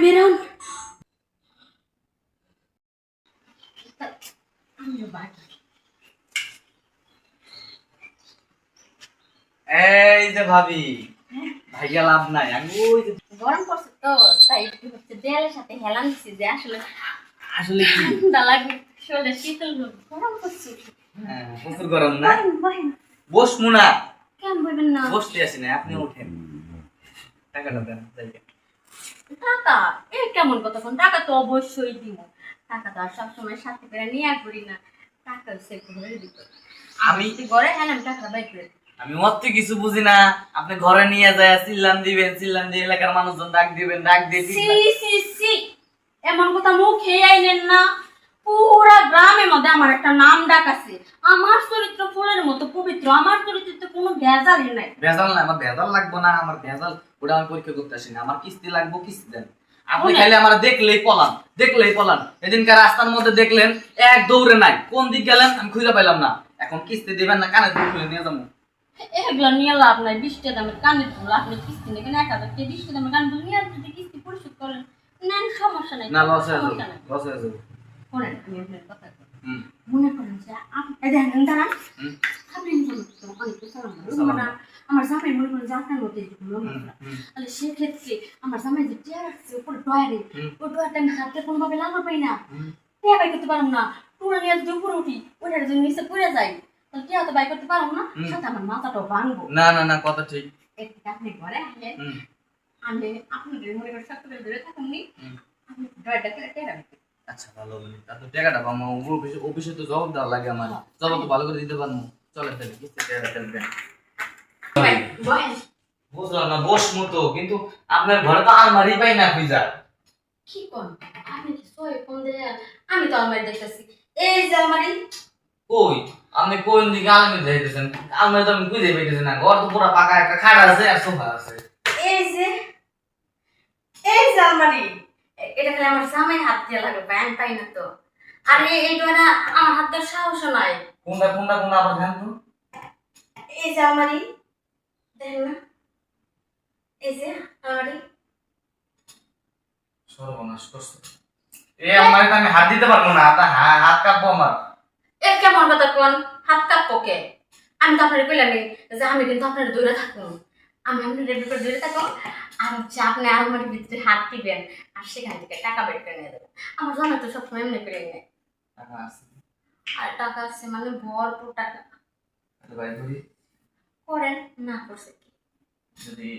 বেরোন। এই যে ভাবি, ভাইয়া লাভ নাই। আমি ওই যে গরম পড়ছে তো তাই একটু হচ্ছে দেয়ালের সাথে হেলান দিচ্ছি যে আসলে আসলে কি ঠান্ডা লাগে, শরীরে শীতল গরম করছে। প্রচুর গরম না? বহেন বহেন। বসমু না, কেন বলবেন না? বসতে আসি না, আপনি ওঠেন। টাকাটা দেন যাইয়া। টাকা এ কেমন কথা কোন? টাকা তো অবশ্যই দিব। টাকা তো আর সবসময় সাথে করে নিয়ে করি না, টাকা সেভ করে দিব। আমি ঘরে হ্যাঁ আমি টাকা বাইর করে দিই। আমি অত কিছু বুঝি না। আপনি ঘরে নিয়ে যায় চিল্লান দিবেন, চিল্লান দিয়ে এলাকার মানুষজন ডাক দিবেন, ডাক দিয়ে সি সি সি এমন কথা মুখে আইনেন না। পুরা গ্রামের মধ্যে আমার একটা নাম ডাক আছে। আমার চরিত্র ফুলের মতো পবিত্র, আমার চরিত্রে কোনো ভেজালই নাই। ভেজাল না, আমার ভেজাল লাগবো না। আমার ভেজাল ওটা আমি পরীক্ষা করতে আসি না। আমার কিস্তি লাগবো, কিস্তি দেন। আপনি শুনেন। খাইলে আমার দেখলেই পলান, দেখলেই পলান। এদিনকার রাস্তার মধ্যে দেখলেন এক দৌড়ে নাই, কোন দিক গেলেন আমি খুঁজে পাইলাম না। এখন কিস্তি দিবেন না, কানে দুল খুলে নিয়ে যাবো। এগুলো নিয়ে লাভ নাই। 20 টাকা দামের কানের দুল আপনি কিস্তি নেবেন, 1000 টাকা 20 টাকা দামের কানের দুল নিয়ে যদি কিস্তি পরিশোধ করেন নেন, সমস্যা নাই। না লস হয়ে সমস্যা যাবে, নাই। লস হয়ে যাবে। শোনেন, আমি আপনার কথা কই। হুম মনে করেন যে আপনি দেখেন দাঁড়ান, হুম আপনি অনেক আমার জামাই মনে করেন যে আপনার মধ্যে তাহলে সেক্ষেত্রে আমার জামাই যে টিয়া রাখছে উপরে ডয়ারে, ওই ডয়ারটা আমি হাতে কোনোভাবে লাগাতে পারি না, টিয়া বাই করতে পারবো না। টুরা নিয়ে যদি উপরে উঠি ওইটার যদি নিচে পড়ে যাই তাহলে টিয়া তো বাই করতে পারবো না, সাথে আমার মাথাটাও ভাঙবো। না না না, কথা ঠিক। একটু আপনি ঘরে আসলেন, আমি আপনি মনে করে শক্ত করে ধরে থাকুন নি, আমি ডয়ারটা করে টিয়া রাখবো। আচ্ছা ভালো বলি, তাহলে টাকাটা পাবো। অফিসে তো জবাব দেওয়া লাগে আমার, জবাব তো ভালো করে দিতে পারবো। চলেন তাহলে কিস্তি টাকাটা তাহলে দেন। বুঝলাম না, বসমু তো, কিন্তু আপনার ঘরে তো আলমারি পাই না খুঁজা। কি কোন আপনি কি সই ফোন দিয়ে? আমি তো আলমারি দেখতেছি, এই যে আলমারি। কই আপনি কোন দিকে আলমারি যাইতেছেন? আলমারি তো আমি খুঁজে পাইতেছি না। ঘর তো পুরো পাকা, একটা খাট আছে আর সোফা আছে। এই যে এই যে আলমারি, এটা খালি আমার জামাই হাত দিয়ে লাগবে, আমি পাই না তো। আর এইটা না আমার হাত দেওয়ার সাহস নাই। কোনটা কোনটা কোনটা আবার ধ্যান তো। এই যে আলমারি, দেখেন না, এই যে আলমারি। সর্বনাশ করছে। এই আলমারিতে আমি হাত দিতে পারবো না, আপনার হাত কাঁপবো আমার। এ কেমন কথা কোন? হাত কাঁপবো কে? আমি তো আপনার কইলামই যে আমি কিন্তু আপনার দূরে থাকবো, আমি আপনার ভিতরে দূরে থাকবো। আর হচ্ছে আপনি আলমারির ভিতরে হাত দিবেন আর সেখান থেকে টাকা বের করে নিয়ে দেবেন। আমার জামাই তো সবসময় এমনি করে নেয়। টাকা আছে, আর টাকা আছে মানে ভরপুর টাকা। ভাই ধরি করেন না, করছে কি? যদি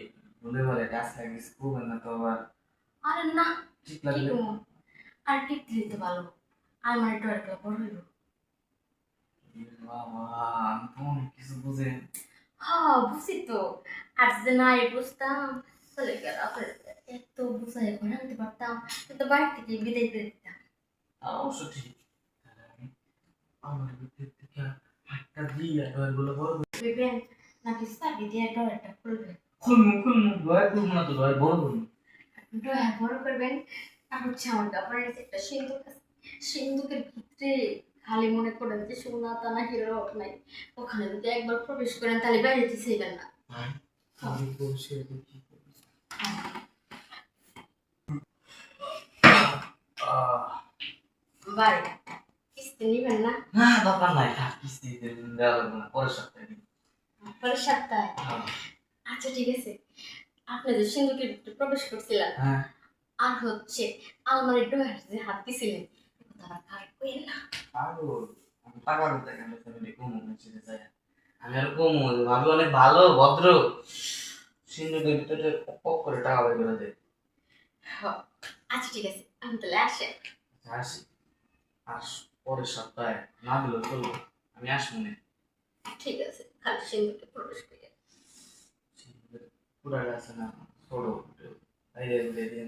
ভুলে বলে কাজ লাগিস করবেন না তো আবার আরে না, ঠিক কি লাগবে। করবো? আর টিপ দিলে তো ভালো, আলমারি ডোরটা বড় হইব। বাবা আমি তো অনেক কিছু বুঝেন। হ্যাঁ বুঝি তো, আর যে না বুঝতাম চলে গেল আপনার, এত বুঝাই ঘরে আনতে পারতাম কিন্তু বাড়ি থেকে বিদায় করে দিতাম। অবশ্য ঠিক। তাহলে আমি আমার ভিতর থেকে হাতটা দিয়ে ডয়গুলো বড় ভেবেন নাকি চাবি দিয়ে ডোরটা খুলবেন, খুলমু ডয় খুলমু না তো ডয় বড় করবো। ডোর বড় করবেন। আর হচ্ছে আমার কাপড়ের একটা সিন্ধুক আছে, সিন্ধুকের ভিতরে খালি মনে করেন যে সোনা দানা হিরো নাই, ওখানে যদি একবার প্রবেশ করেন তাহলে বাইরে দিছেইবেন না। আমি বসে দেখি। বাড়ি কিস্তি নিবেন না? না দরকার নাই, থাক কিস্তি দেওয়া লাগবে না, পরের সপ্তাহে দিন। পরের সপ্তাহে? আচ্ছা ঠিক আছে। আপনি যে সিন্ধুকের ভিতরে প্রবেশ করছিলেন হ্যাঁ আর হচ্ছে আলমারির ডোর যে হাত দিছিলেন, কথা খারাপ কইেন না। আরো আমি টাকা দিতে গেলে ফ্যামিলি কমু নিচে যায়। আমি আর কমু ভাবি অনেক ভালো ভদ্র, সিন্ধুকের ভিতরে পক করে টাকা বের করে দেয়। আচ্ছা ঠিক আছে, আমি তাহলে আসে। আসি, আর পরের সপ্তাহে না দিলেও চলবো, আমি আসবো না। ঠিক আছে, খালি সিন্ধুকে প্রবেশ করে পুরা আছে না ছোড়ো বাইরে দিয়ে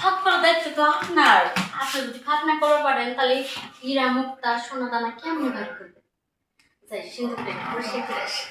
ফাঁক করার দায়িত্ব তো আপনার। আপনি যদি ফাঁক না করতে পারেন তাহলে হীরা মুক্তা সোনা দানা কেমন বের করবে? যাই সিন্ধুকে প্রবেশ করে আসে।